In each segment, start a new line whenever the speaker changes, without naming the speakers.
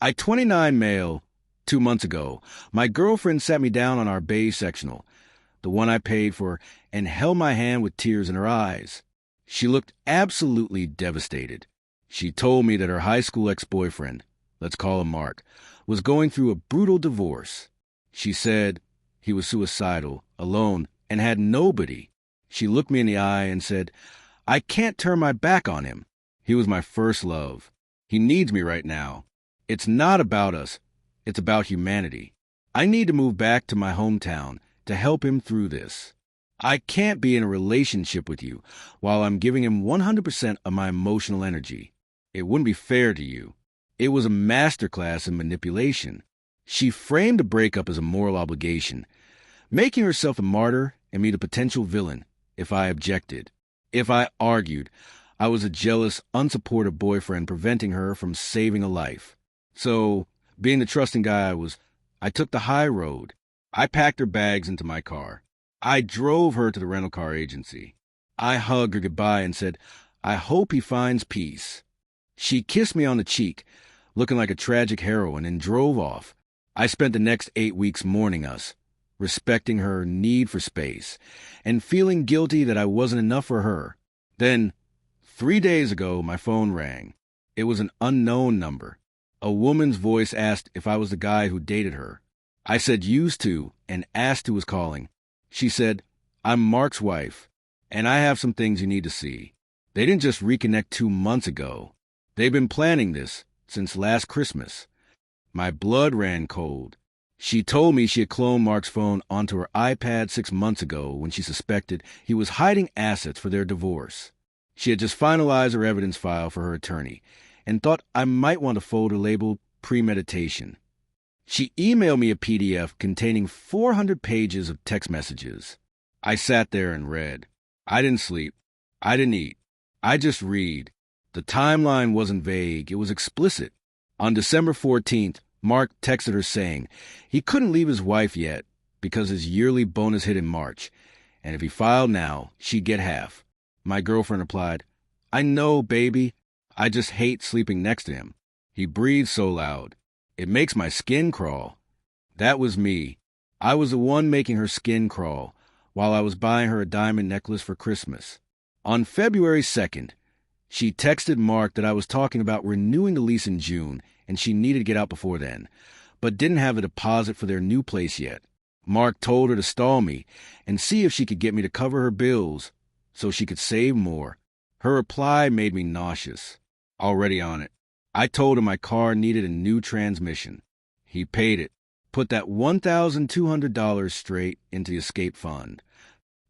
I-29 male, 2 months ago. My girlfriend sat me down on our beige sectional, the one I paid for, and held my hand with tears in her eyes. She looked absolutely devastated. She told me that her high school ex-boyfriend, let's call him Mark, was going through a brutal divorce. She said he was suicidal, alone, and had nobody. She looked me in the eye and said, I can't turn my back on him. He was my first love. He needs me right now. It's not about us. It's about humanity. I need to move back to my hometown to help him through this. I can't be in a relationship with you while I'm giving him 100% of my emotional energy. It wouldn't be fair to you. It was a masterclass in manipulation. She framed the breakup as a moral obligation, making herself a martyr and me the potential villain if I objected. If I argued, I was a jealous, unsupportive boyfriend preventing her from saving a life. So, being the trusting guy I was, I took the high road. I packed her bags into my car. I drove her to the rental car agency. I hugged her goodbye and said, I hope he finds peace. She kissed me on the cheek, looking like a tragic heroine, and drove off. I spent the next 8 weeks mourning us, respecting her need for space, and feeling guilty that I wasn't enough for her. Then, 3 days ago, my phone rang. It was an unknown number. A woman's voice asked if I was the guy who dated her. I said used to and asked who was calling. She said, I'm Mark's wife, and I have some things you need to see. They didn't just reconnect 2 months ago. They've been planning this since last Christmas. My blood ran cold. She told me she had cloned Mark's phone onto her iPad 6 months ago when she suspected he was hiding assets for their divorce. She had just finalized her evidence file for her attorney and thought I might want a folder labeled premeditation. She emailed me a PDF containing 400 pages of text messages. I sat there and read. I didn't sleep. I didn't eat. I just read. The timeline wasn't vague. It was explicit. On December 14th, Mark texted her saying he couldn't leave his wife yet because his yearly bonus hit in March, and if he filed now, she'd get half. My girlfriend replied, I know, baby. I just hate sleeping next to him. He breathes so loud. It makes my skin crawl. That was me. I was the one making her skin crawl while I was buying her a diamond necklace for Christmas. On February 2nd, she texted Mark that I was talking about renewing the lease in June and she needed to get out before then, but didn't have a deposit for their new place yet. Mark told her to stall me and see if she could get me to cover her bills so she could save more. Her reply made me nauseous. Already on it. I told him my car needed a new transmission. He paid it, put that $1,200 straight into the escape fund.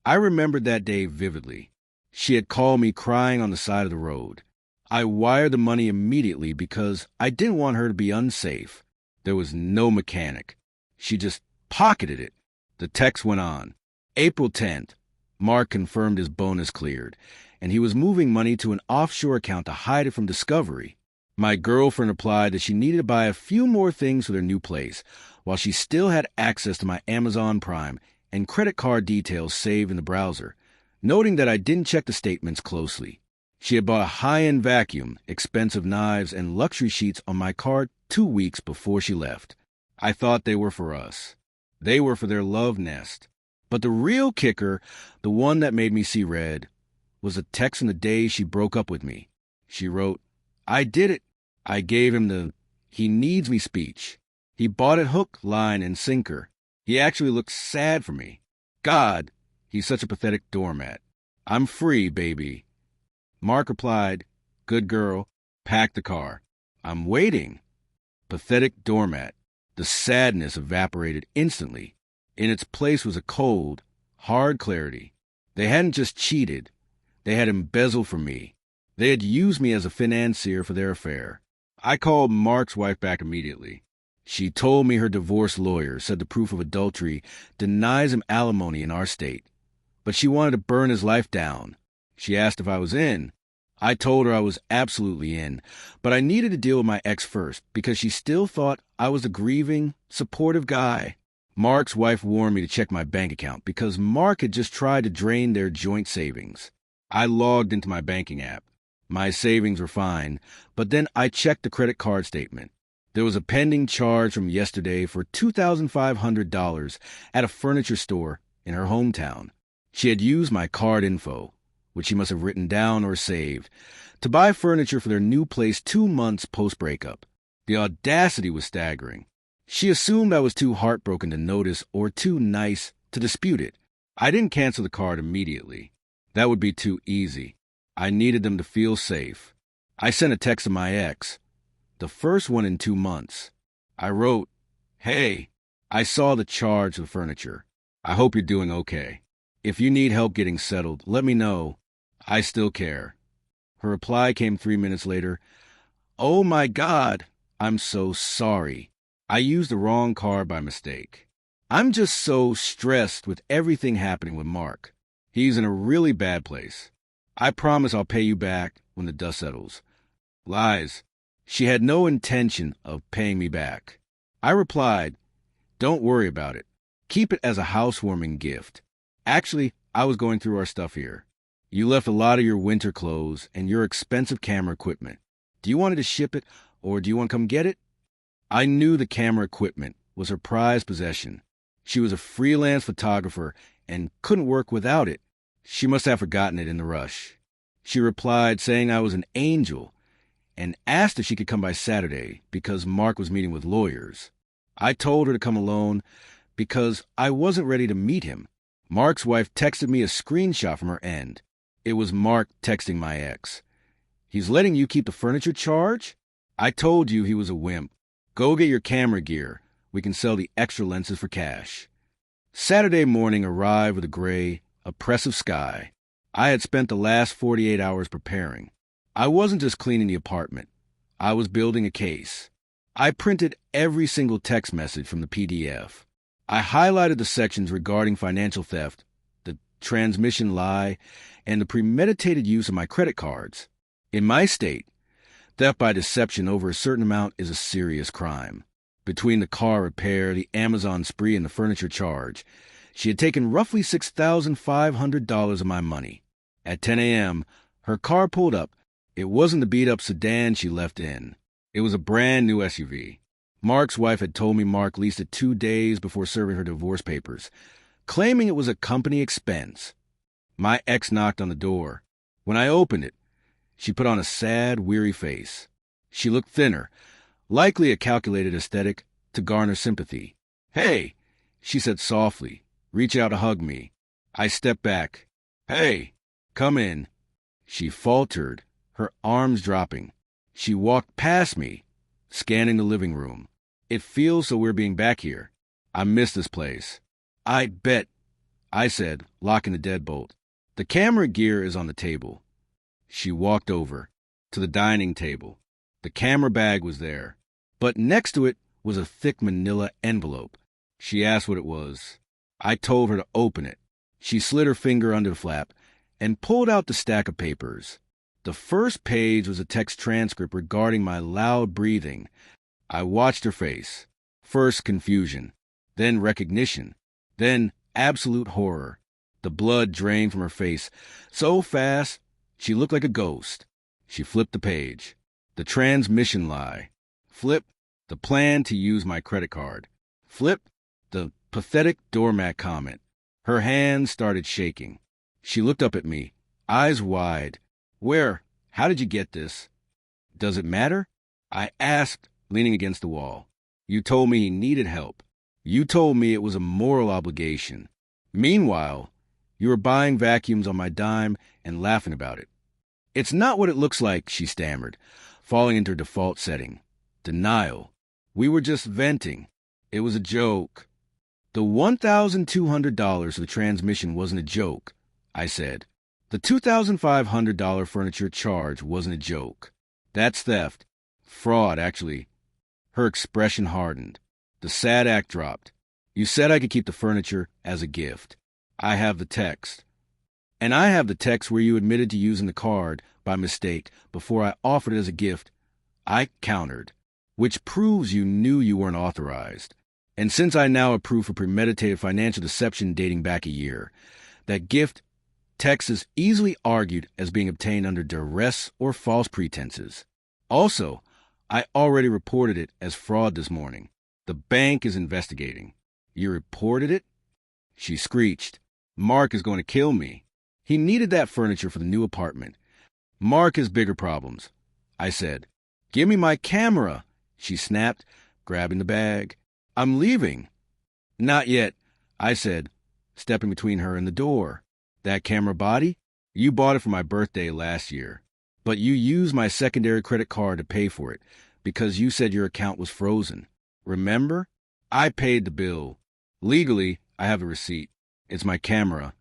I remembered that day vividly. She had called me crying on the side of the road. I wired the money immediately because I didn't want her to be unsafe. There was no mechanic. She just pocketed it. The text went on. April 10th, Mark confirmed his bonus cleared, and he was moving money to an offshore account to hide it from discovery. My girlfriend replied that she needed to buy a few more things for their new place, while she still had access to my Amazon Prime and credit card details saved in the browser, noting that I didn't check the statements closely. She had bought a high-end vacuum, expensive knives, and luxury sheets on my card 2 weeks before she left. I thought they were for us. They were for their love nest. But the real kicker, the one that made me see red, was a text on the day she broke up with me. She wrote, I did it. I gave him the he needs me speech. He bought it hook, line, and sinker. He actually looked sad for me. God, he's such a pathetic doormat. I'm free, baby. Mark replied, good girl, pack the car. I'm waiting. Pathetic doormat. The sadness evaporated instantly. In its place was a cold, hard clarity. They hadn't just cheated. They had embezzled from me. They had used me as a financier for their affair. I called Mark's wife back immediately. She told me her divorce lawyer said the proof of adultery denies him alimony in our state, but she wanted to burn his life down. She asked if I was in. I told her I was absolutely in, but I needed to deal with my ex first because she still thought I was a grieving, supportive guy. Mark's wife warned me to check my bank account because Mark had just tried to drain their joint savings. I logged into my banking app. My savings were fine, but then I checked the credit card statement. There was a pending charge from yesterday for $2,500 at a furniture store in her hometown. She had used my card info, which she must have written down or saved, to buy furniture for their new place 2 months post-breakup. The audacity was staggering. She assumed I was too heartbroken to notice or too nice to dispute it. I didn't cancel the card immediately. That would be too easy. I needed them to feel safe. I sent a text to my ex, the first one in 2 months. I wrote, "Hey, I saw the charge for the furniture. I hope you're doing okay. If you need help getting settled, let me know. I still care." Her reply came 3 minutes later. "Oh my God, I'm so sorry. I used the wrong card by mistake. I'm just so stressed with everything happening with Mark. He's in a really bad place. I promise I'll pay you back when the dust settles." Lies. She had no intention of paying me back. I replied, "Don't worry about it. Keep it as a housewarming gift. Actually, I was going through our stuff here. You left a lot of your winter clothes and your expensive camera equipment. Do you want to ship it, or do you want to come get it?" I knew the camera equipment was her prized possession. She was a freelance photographer and couldn't work without it. She must have forgotten it in the rush. She replied saying I was an angel and asked if she could come by Saturday because Mark was meeting with lawyers. I told her to come alone because I wasn't ready to meet him. Mark's wife texted me a screenshot from her end. It was Mark texting my ex. "He's letting you keep the furniture charge? I told you he was a wimp. Go get your camera gear. We can sell the extra lenses for cash." Saturday morning arrived with a gray, oppressive sky. I had spent the last 48 hours preparing. I wasn't just cleaning the apartment. I was building a case. I printed every single text message from the PDF. I highlighted the sections regarding financial theft, the transmission lie, and the premeditated use of my credit cards. In my state, theft by deception over a certain amount is a serious crime. Between the car repair, the Amazon spree, and the furniture charge, she had taken roughly $6,500 of my money. At 10 a.m., her car pulled up. It wasn't the beat-up sedan she left in. It was a brand-new SUV. Mark's wife had told me Mark leased it 2 days before serving her divorce papers, claiming it was a company expense. My ex knocked on the door. When I opened it, she put on a sad, weary face. She looked thinner, likely a calculated aesthetic to garner sympathy. "Hey," she said softly, reach out to hug me. I stepped back. "Hey, come in." She faltered, her arms dropping. She walked past me, scanning the living room. "It feels so weird being back here. I miss this place." "I bet," I said, locking the deadbolt. "The camera gear is on the table." She walked over to the dining table. The camera bag was there, but next to it was a thick manila envelope. She asked what it was. I told her to open it. She slid her finger under the flap and pulled out the stack of papers. The first page was a text transcript regarding my loud breathing. I watched her face. First confusion, then recognition, then absolute horror. The blood drained from her face so fast she looked like a ghost. She flipped the page. The transmission lie. Flip, the plan to use my credit card. Flip, the pathetic doormat comment. Her hands started shaking. She looked up at me, eyes wide. "Where? How did you get this?" "Does it matter?" I asked, leaning against the wall. "You told me he needed help. You told me it was a moral obligation. Meanwhile, you were buying vacuums on my dime and laughing about it." "It's not what it looks like," she stammered, falling into her default setting. Denial. "We were just venting. It was a joke." "The $1,200 for the transmission wasn't a joke," I said. "The $2,500 furniture charge wasn't a joke. That's theft. Fraud, actually." Her expression hardened. The sad act dropped. "You said I could keep the furniture as a gift. I have the text. And I have the text where you admitted to using the card by mistake before I offered it as a gift." I countered. "Which proves you knew you weren't authorized. And since I now have proof of premeditated financial deception dating back a year, that gift text is easily argued as being obtained under duress or false pretenses. Also, I already reported it as fraud this morning. The bank is investigating. You reported it? She screeched. Mark is going to kill me. He needed that furniture for the new apartment. Mark has bigger problems. I said. Give me my camera, she snapped, grabbing the bag. I'm leaving. Not yet, I said, stepping between her and the door. That camera body? You bought it for my birthday last year. But you used my secondary credit card to pay for it because you said your account was frozen. Remember? I paid the bill. Legally, I have a receipt. It's my camera.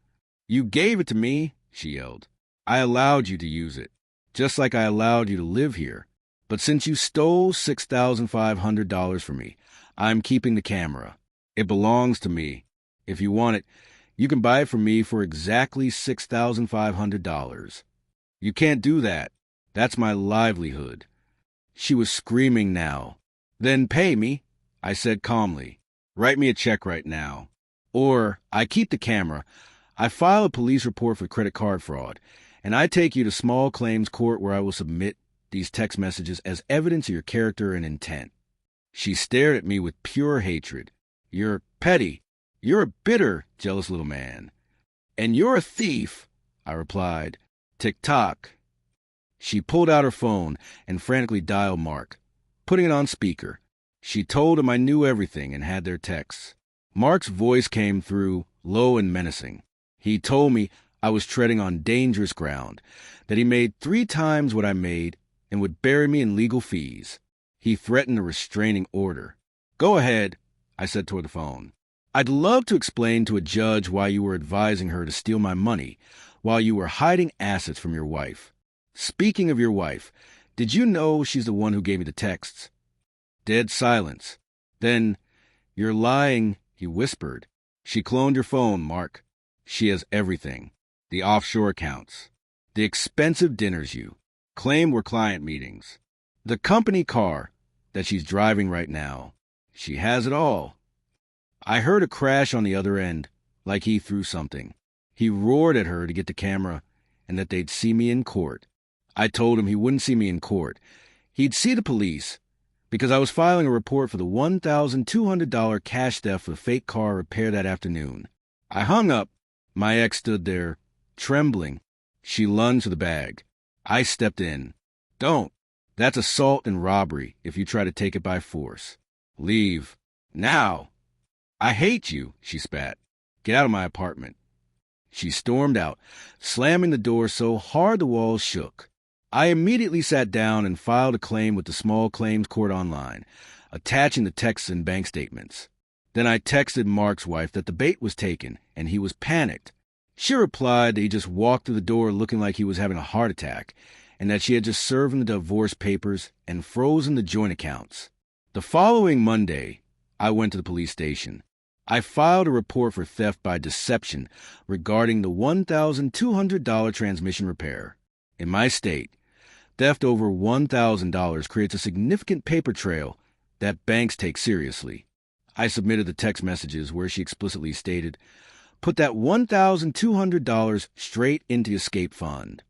You gave it to me, she yelled. I allowed you to use it, just like I allowed you to live here. But since you stole $6,500 from me, I'm keeping the camera. It belongs to me. If you want it, you can buy it from me for exactly $6,500. You can't do that. That's my livelihood. She was screaming now. Then pay me, I said calmly. Write me a check right now. Or I keep the camera, I file a police report for credit card fraud, and I take you to small claims court where I will submit these text messages as evidence of your character and intent. She stared at me with pure hatred. You're petty. You're a bitter, jealous little man. And you're a thief, I replied. Tick-tock. She pulled out her phone and frantically dialed Mark, putting it on speaker. She told him I knew everything and had their texts. Mark's voice came through, low and menacing. He told me I was treading on dangerous ground, that he made 3 times what I made and would bury me in legal fees. He threatened a restraining order. Go ahead, I said toward the phone. I'd love to explain to a judge why you were advising her to steal my money while you were hiding assets from your wife. Speaking of your wife, did you know she's the one who gave me the texts? Dead silence. Then, you're lying, he whispered. She cloned your phone, Mark. She has everything. The offshore accounts. The expensive dinners you claim were client meetings. The company car that she's driving right now. She has it all. I heard a crash on the other end, like he threw something. He roared at her to get the camera and that they'd see me in court. I told him he wouldn't see me in court. He'd see the police, because I was filing a report for the $1,200 cash theft for the fake car repaired that afternoon. I hung up. My ex stood there, trembling. She lunged for the bag. I stepped in. Don't. That's assault and robbery if you try to take it by force. Leave. Now. I hate you, she spat. Get out of my apartment. She stormed out, slamming the door so hard the walls shook. I immediately sat down and filed a claim with the small claims court online, attaching the texts and bank statements. Then I texted Mark's wife that the bait was taken, and he was panicked. She replied that he just walked through the door looking like he was having a heart attack, and that she had just served him the divorce papers and frozen the joint accounts. The following Monday, I went to the police station. I filed a report for theft by deception regarding the $1,200 transmission repair. In my state, theft over $1,000 creates a significant paper trail that banks take seriously. I submitted the text messages where she explicitly stated, put that $1,200 straight into the escape fund.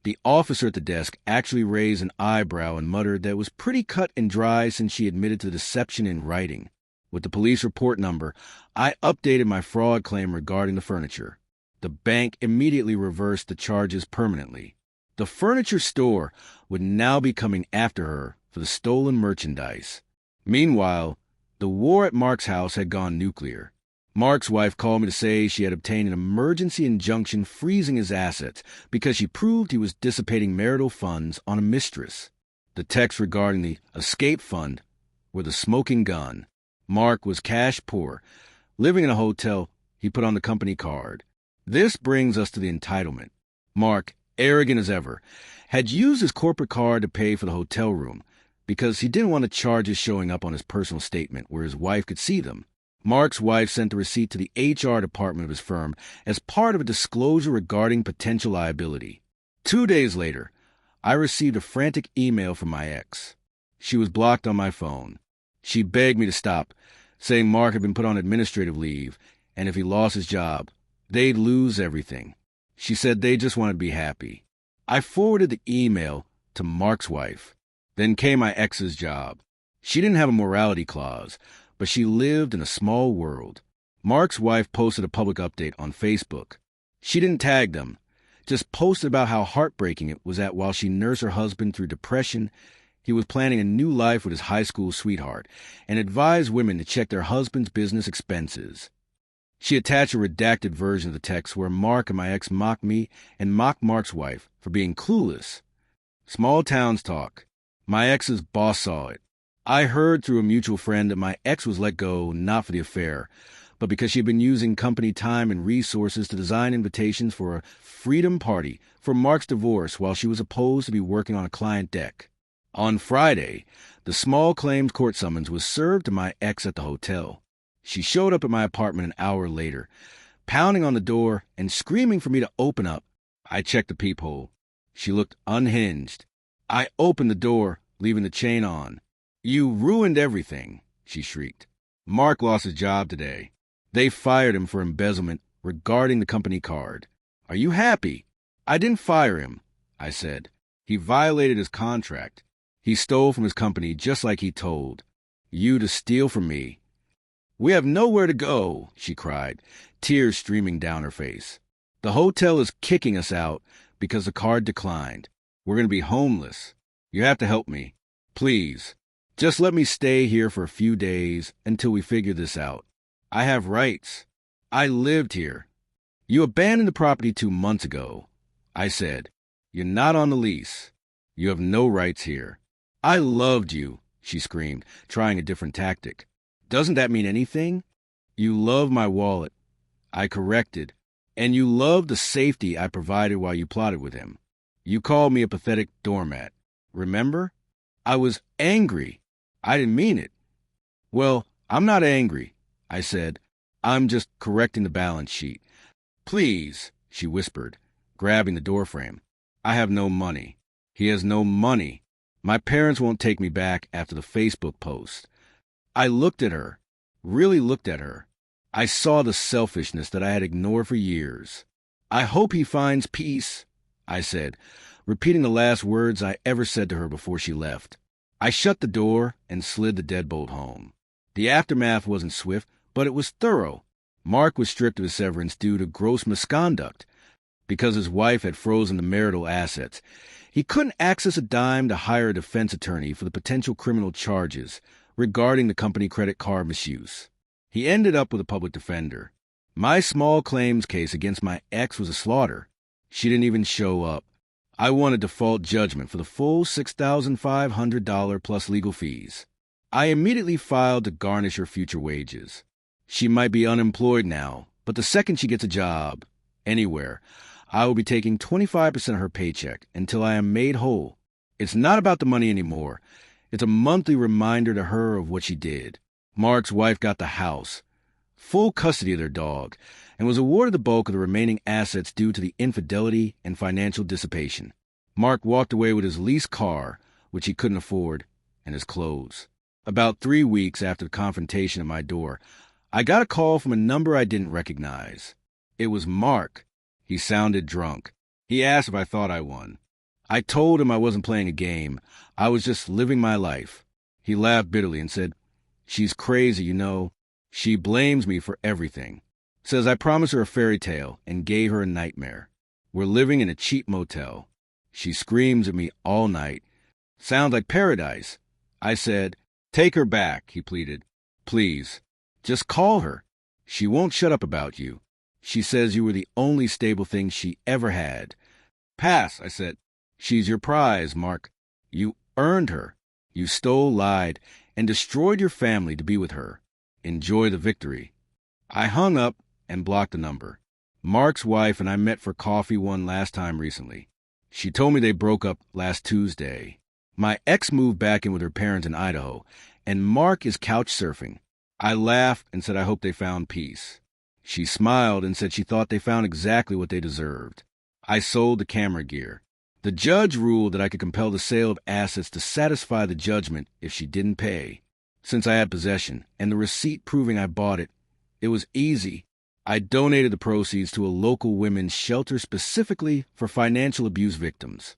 The officer at the desk actually raised an eyebrow and muttered that it was pretty cut and dry since she admitted to deception in writing. With the police report number, I updated my fraud claim regarding the furniture. The bank immediately reversed the charges permanently. The furniture store would now be coming after her for the stolen merchandise. Meanwhile, the war at Mark's house had gone nuclear. Mark's wife called me to say she had obtained an emergency injunction freezing his assets because she proved he was dissipating marital funds on a mistress. The texts regarding the escape fund were the smoking gun. Mark was cash poor, living in a hotel he put on the company card. This brings us to the entitlement. Mark, arrogant as ever, had used his corporate card to pay for the hotel room because he didn't want the charges showing up on his personal statement where his wife could see them. Mark's wife sent the receipt to the HR department of his firm as part of a disclosure regarding potential liability. 2 days later, I received a frantic email from my ex. She was blocked on my phone. She begged me to stop, saying Mark had been put on administrative leave, and if he lost his job, they'd lose everything. She said they just wanted to be happy. I forwarded the email to Mark's wife. Then came my ex's job. She didn't have a morality clause, but she lived in a small world. Mark's wife posted a public update on Facebook. She didn't tag them, just posted about how heartbreaking it was that while she nursed her husband through depression, he was planning a new life with his high school sweetheart, and advised women to check their husband's business expenses. She attached a redacted version of the text where Mark and my ex mocked me and mocked Mark's wife for being clueless. Small towns talk. My ex's boss saw it. I heard through a mutual friend that my ex was let go not for the affair, but because she had been using company time and resources to design invitations for a freedom party for Mark's divorce while she was supposed to be working on a client deck. On Friday, the small claims court summons was served to my ex at the hotel. She showed up at my apartment an hour later, pounding on the door and screaming for me to open up. I checked the peephole. She looked unhinged. I opened the door, leaving the chain on. "You ruined everything," she shrieked. "Mark lost his job today. They fired him for embezzlement regarding the company card. Are you happy?" "I didn't fire him," I said. "He violated his contract. He stole from his company just like he told you to steal from me." "We have nowhere to go," she cried, tears streaming down her face. "The hotel is kicking us out because the card declined. We're going to be homeless. You have to help me. Please, just let me stay here for a few days until we figure this out. I have rights. I lived here. You abandoned the property 2 months ago." I said, "You're not on the lease. You have no rights here." "I loved you," she screamed, trying a different tactic. "Doesn't that mean anything?" "You love my wallet," I corrected, "and you love the safety I provided while you plotted with him. You called me a pathetic doormat. Remember? I was angry. I didn't mean it." "Well, I'm not angry," I said. "I'm just correcting the balance sheet." "Please," she whispered, grabbing the doorframe. "I have no money." "He has no money. My parents won't take me back after the Facebook post." I looked at her, really looked at her. I saw the selfishness that I had ignored for years. "I hope he finds peace," I said, repeating the last words I ever said to her before she left. I shut the door and slid the deadbolt home. The aftermath wasn't swift, but it was thorough. Mark was stripped of his severance due to gross misconduct. Because his wife had frozen the marital assets, he couldn't access a dime to hire a defense attorney for the potential criminal charges regarding the company credit card misuse. He ended up with a public defender. My small claims case against my ex was a slaughter. She didn't even show up. I won a default judgment for the full $6,500 plus legal fees. I immediately filed to garnish her future wages. She might be unemployed now, but the second she gets a job, anywhere, I will be taking 25% of her paycheck until I am made whole. It's not about the money anymore. It's a monthly reminder to her of what she did. Mark's wife got the house, full custody of their dog, and was awarded the bulk of the remaining assets due to the infidelity and financial dissipation. Mark walked away with his leased car, which he couldn't afford, and his clothes. About 3 weeks after the confrontation at my door, I got a call from a number I didn't recognize. It was Mark. He sounded drunk. He asked if I thought I won. I told him I wasn't playing a game. I was just living my life. He laughed bitterly and said, "She's crazy, you know. She blames me for everything. Says I promised her a fairy tale and gave her a nightmare. We're living in a cheap motel. She screams at me all night. Sounds like paradise." I said, "Take her back," he pleaded. "Please, just call her. She won't shut up about you. She says you were the only stable thing she ever had." "Pass," I said. "She's your prize, Mark. You earned her. You stole, lied, and destroyed your family to be with her. Enjoy the victory." I hung up and blocked the number. Mark's wife and I met for coffee one last time recently. She told me they broke up last Tuesday. My ex moved back in with her parents in Idaho, and Mark is couch surfing. I laughed and said I hoped they found peace. She smiled and said she thought they found exactly what they deserved. I sold the camera gear. The judge ruled that I could compel the sale of assets to satisfy the judgment if she didn't pay. Since I had possession and the receipt proving I bought it, it was easy. I donated the proceeds to a local women's shelter specifically for financial abuse victims.